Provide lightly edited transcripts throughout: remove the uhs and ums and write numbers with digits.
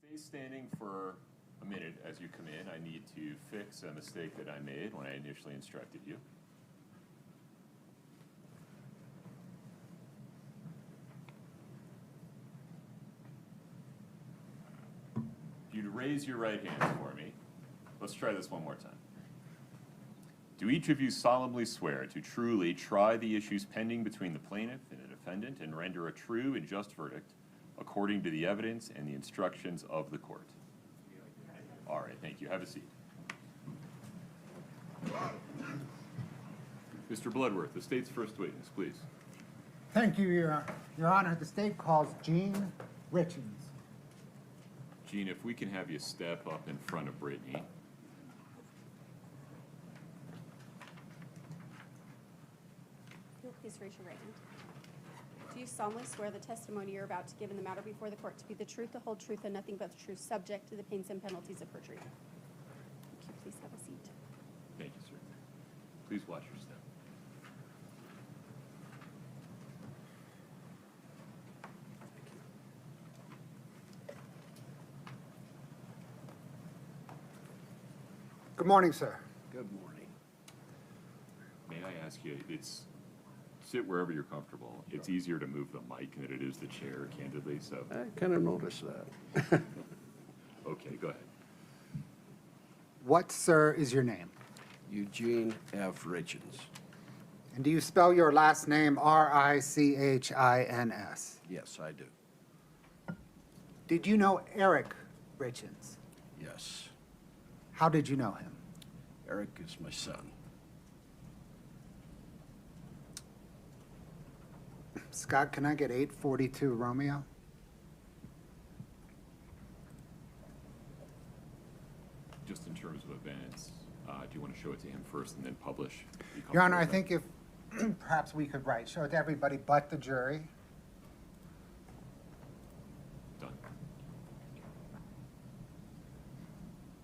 Stay standing for a minute as you come in. I need to fix a mistake that I made when I initially instructed you. If you'd raise your right hand for me, let's try this one more time. Do each of you solemnly swear to truly try the issues pending between the plaintiff and the defendant and render a true and just verdict according to the evidence and the instructions of the court? All right, thank you. Have a seat. Mr. Bloodworth, the state's first witness, please. Thank you, Your Honor. The state calls Eugene Richins. Gene, if we can have you step up in front of Brittany. Please raise your right hand. Do you solemnly swear the testimony you're about to give in the matter before the court to be the truth, the whole truth, and nothing but the truth, subject to the pains and penalties of perjury? Thank you. Please have a seat. Thank you, sir. Please watch your step. Good morning, sir. Good morning. May I ask you, sit wherever you're comfortable. It's easier to move the mic than it is the chair, candidly, so. I kind of noticed that. Okay, go ahead. What, sir, is your name? Eugene F. Richins. And do you spell your last name Richins? Yes, I do. Did you know Eric Richins? Yes. How did you know him? Eric is my son. Scott, can I get 842 Romeo? Just in terms of events, do you want to show it to him first and then publish? Your Honor, I think if perhaps we could show it to everybody but the jury. Done.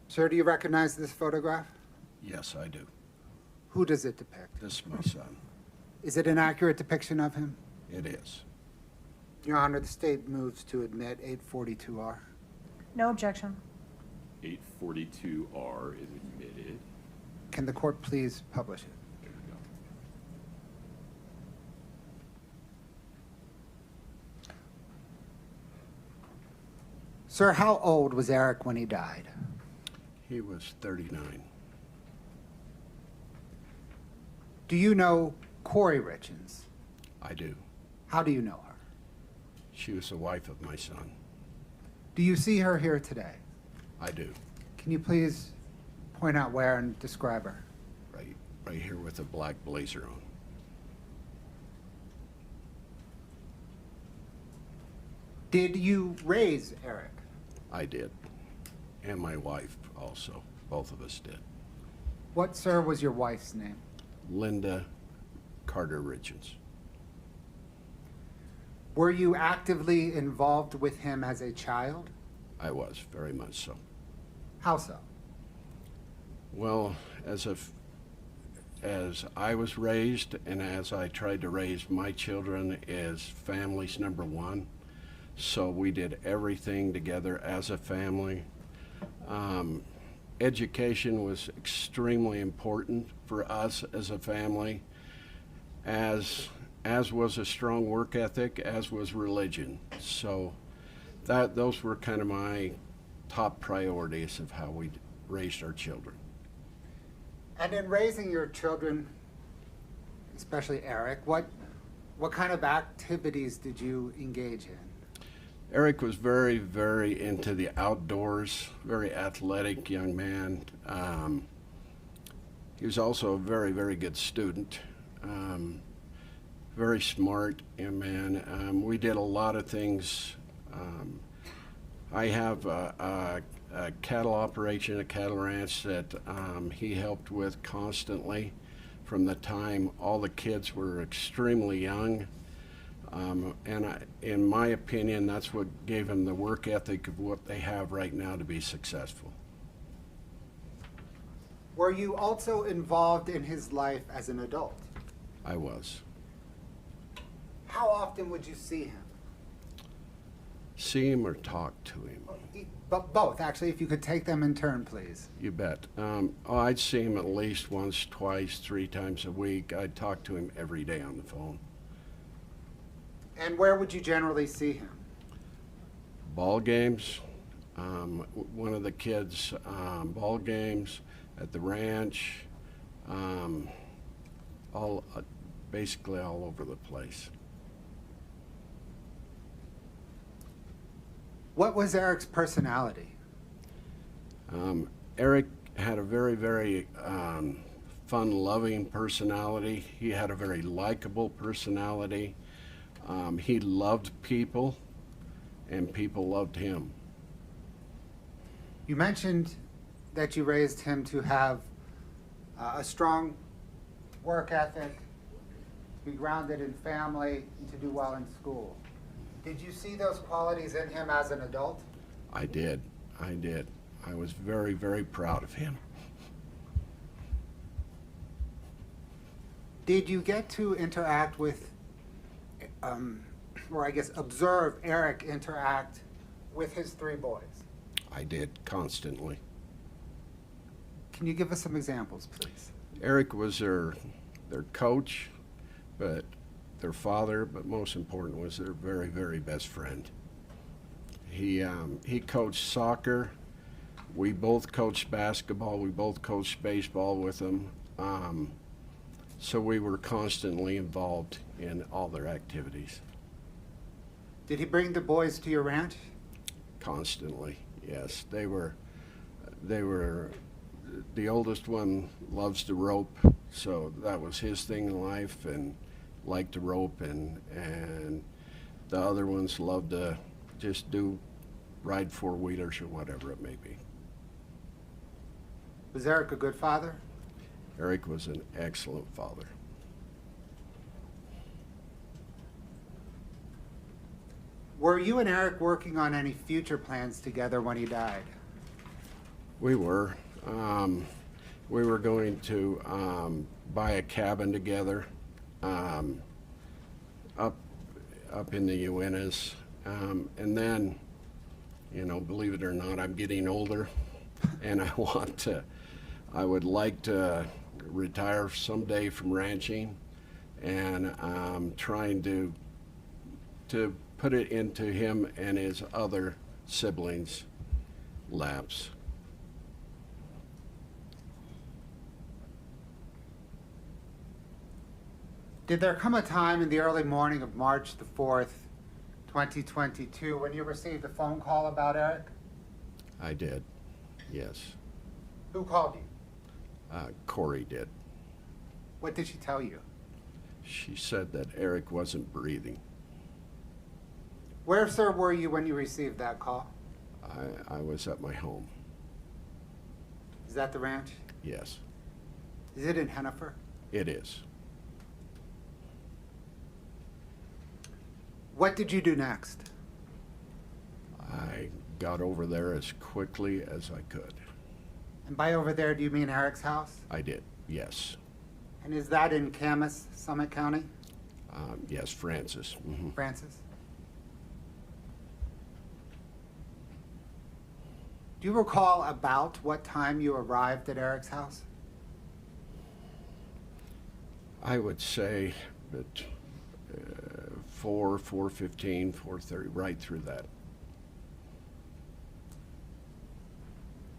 Sir, do you recognize this photograph? Yes, I do. Who does it depict? This is my son. Is it an accurate depiction of him? It is. Your Honor, the state moves to admit 842R. No objection. 842R is admitted. Can the court please publish it? There you go. Sir, how old was Eric when he died? He was 39. Do you know Kouri Richins? I do. How do you know her? She was the wife of my son. Do you see her here today? I do. Can you please point out where and describe her? Right here with a black blazer on. Did you raise Eric? I did. And my wife also. Both of us did. What, sir, was your wife's name? Linda Carter Richins. Were you actively involved with him as a child? I was, very much so. How so? Well, as I was raised and as I tried to raise my children as family's number one, so we did everything together as a family. Education was extremely important for us as a family, as was a strong work ethic, as was religion. So those were kind of my top priorities of how we raised our children. And in raising your children, especially Eric, what kind of activities did you engage in? Eric was very, very into the outdoors, very athletic young man. He was also a very, very good student, very smart young man. We did a lot of things. I have a cattle operation, a cattle ranch that he helped with constantly from the time all the kids were extremely young. In my opinion, that's what gave him the work ethic of what they have right now to be successful. Were you also involved in his life as an adult? I was. How often would you see him? See him or talk to him? But both, actually, if you could take them in turn, please. You bet. I'd see him at least once, twice, 3 times a week. I'd talk to him every day on the phone. And where would you generally see him? Ball games, one of the kids' ball games at the ranch, basically all over the place. What was Eric's personality? Eric had a very, very fun-loving personality. He had a very likable personality. He loved people, and people loved him. You mentioned that you raised him to have a strong work ethic, to be grounded in family, and to do well in school. Did you see those qualities in him as an adult? I did. I was very, very proud of him. Did you get to interact with, or I guess observe Eric interact with his 3 boys? I did, constantly. Can you give us some examples, please? Eric was their coach, but their father, but most important was their very, very best friend. He coached soccer. We both coached basketball. We both coached baseball with him. So we were constantly involved in all their activities. Did he bring the boys to your ranch? Constantly, yes. They were, the oldest one loves to rope, so that was his thing in life, and liked to rope, and the other ones loved to just ride 4-wheelers or whatever it may be. Was Eric a good father? Eric was an excellent father. Were you and Eric working on any future plans together when he died? We were. We were going to buy a cabin together up in the Uintas. And then, believe it or not, I'm getting older, and I would like to retire someday from ranching, and I'm trying to put it into him and his other siblings' laps. Did there come a time in the early morning of March the 4th, 2022, when you received a phone call about Eric? I did, yes. Who called you? Kouri did. What did she tell you? She said that Eric wasn't breathing. Where, sir, were you when you received that call? I was at my home, Is that the ranch? yes. Is it in Henefer? It is. What did you do next? I got over there as quickly as I could. And by over there, do you mean Eric's house? I did, yes. And is that in Camas, Summit County, Yes, Francis. Francis? Do you recall about what time you arrived at Eric's house? I would say that 4:15, 4:30, right through that.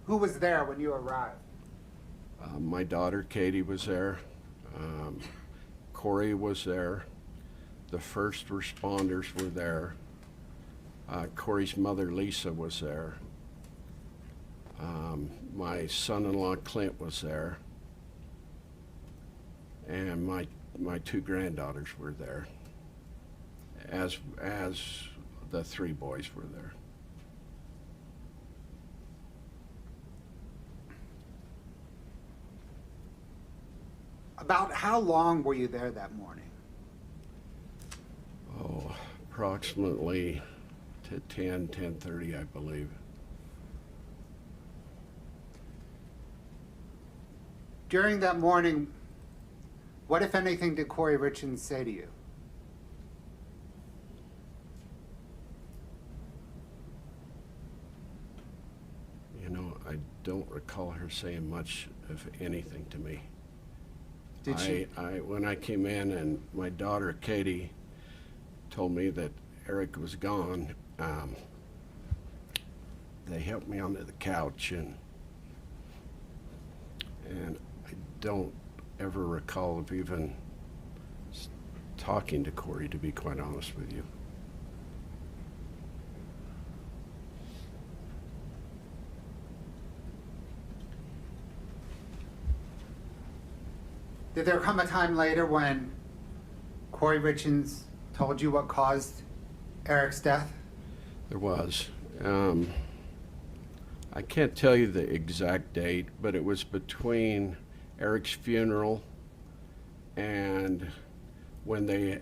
Who was there when you arrived? My daughter Katie was there. Kouri was there. The first responders were there. Kouri's mother Lisa was there. My son-in-law Clint was there. And my 2 granddaughters were there, as the 3 boys were there. About how long were you there that morning? Oh, approximately to 10:30, I believe. During that morning, what, if anything, did Kouri Richins say to you? I don't recall her saying much of anything to me. Did she? When I came in and my daughter Katie told me that Eric was gone, they helped me onto the couch, and I don't ever recall of even talking to Kouri, to be quite honest with you. Did there come a time later when Kouri Richins told you what caused Eric's death? There was. I can't tell you the exact date, but it was between Eric's funeral and when the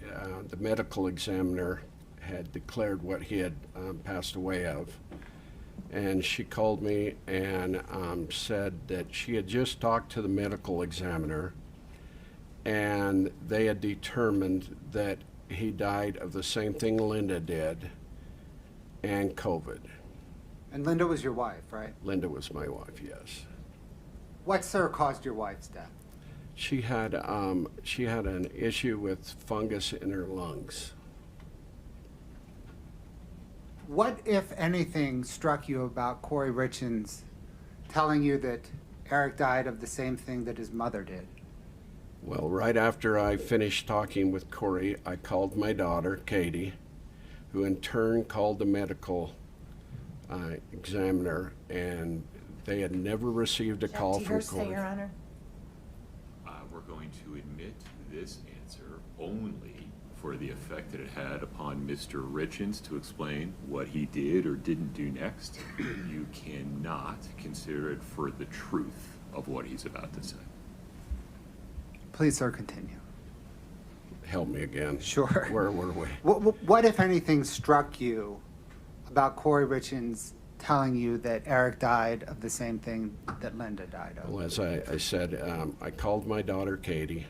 medical examiner had declared what he had passed away of. And she called me and said that she had just talked to the medical examiner, and they had determined that he died of the same thing Linda did, and COVID. And Linda was your wife, right? Linda was my wife, yes. What, sir, caused your wife's death? She had an issue with fungus in her lungs. What, if anything, struck you about Kouri Richins telling you that Eric died of the same thing that his mother did? Well, right after I finished talking with Kouri, I called my daughter, Katie, who in turn called the medical examiner, and they had never received a call from Hearsay, Your Kouri. Honor. We're going to admit this answer only for the effect that it had upon Mr. Richins to explain what he did or didn't do next. You cannot consider it for the truth of what he's about to say. Please, sir, continue. Help me again. Sure. Where were we? What, if anything, struck you about Kouri Richins telling you that Eric died of the same thing that Linda died of? Well, as I said, I called my daughter, Katie.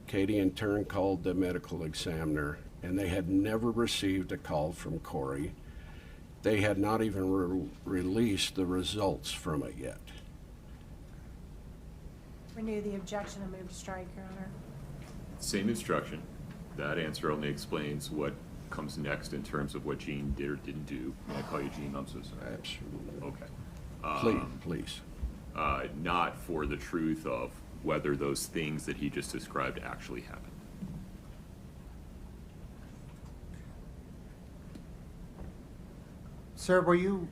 Katie in turn called the medical examiner, and they had never received a call from Kouri. They had not even released the results from it yet. Renew the objection and move to strike, Your Honor. Same instruction. That answer only explains what comes next in terms of what Gene did or didn't do. May I call you Gene? I'm so sorry. Absolutely. Okay. Please. Not for the truth of whether those things that he just described actually happened. Sir, were you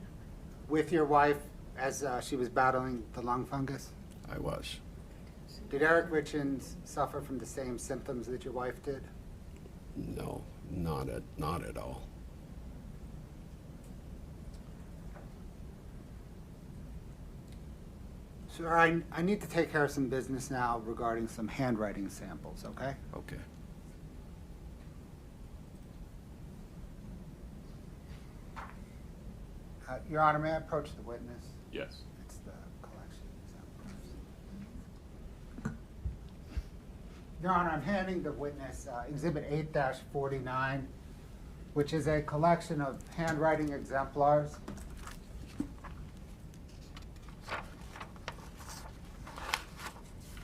with your wife as she was battling the lung fungus? I was. Did Eric Richins suffer from the same symptoms that your wife did? No, not at all. Sir, I need to take care of some business now regarding some handwriting samples, okay? Okay. Your Honor, may I approach the witness? Yes. It's the collection exemplars. Your Honor, I'm handing the witness Exhibit 8-49, which is a collection of handwriting exemplars.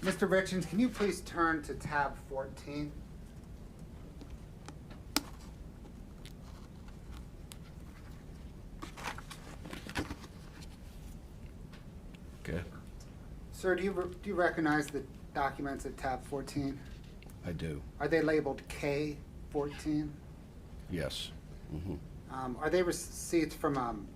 Mr. Richins, can you please turn to tab 14? Okay. Sir, do you recognize the documents at tab 14? I do. Are they labeled K14? Yes. Mm-hmm. Are they receipts from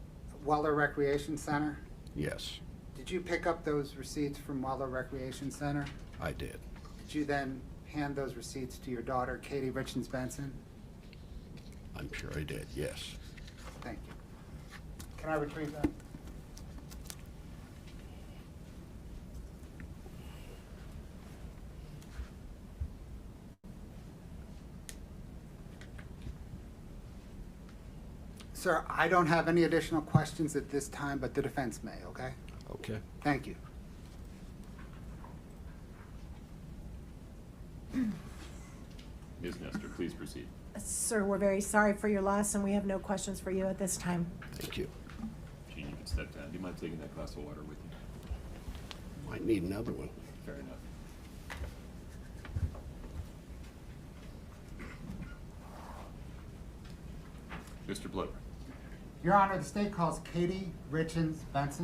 Weller Recreation Center? Yes, Did you pick up those receipts from Weller Recreation Center? I did. Did you then hand those receipts to your daughter, Katie Richins Benson? I'm sure I did, yes. Thank you. Can I retrieve that? Sir, I don't have any additional questions at this time, but the defense may, okay? Okay. Thank you. Ms. Nestor, please proceed. Sir, we're very sorry for your loss, and we have no questions for you at this time. Thank you. Gene, you can step down. Do you mind taking that glass of water with you? Might need another one. Fair enough. Mr. Blipper. Your Honor, the state calls Kouri Richins Benson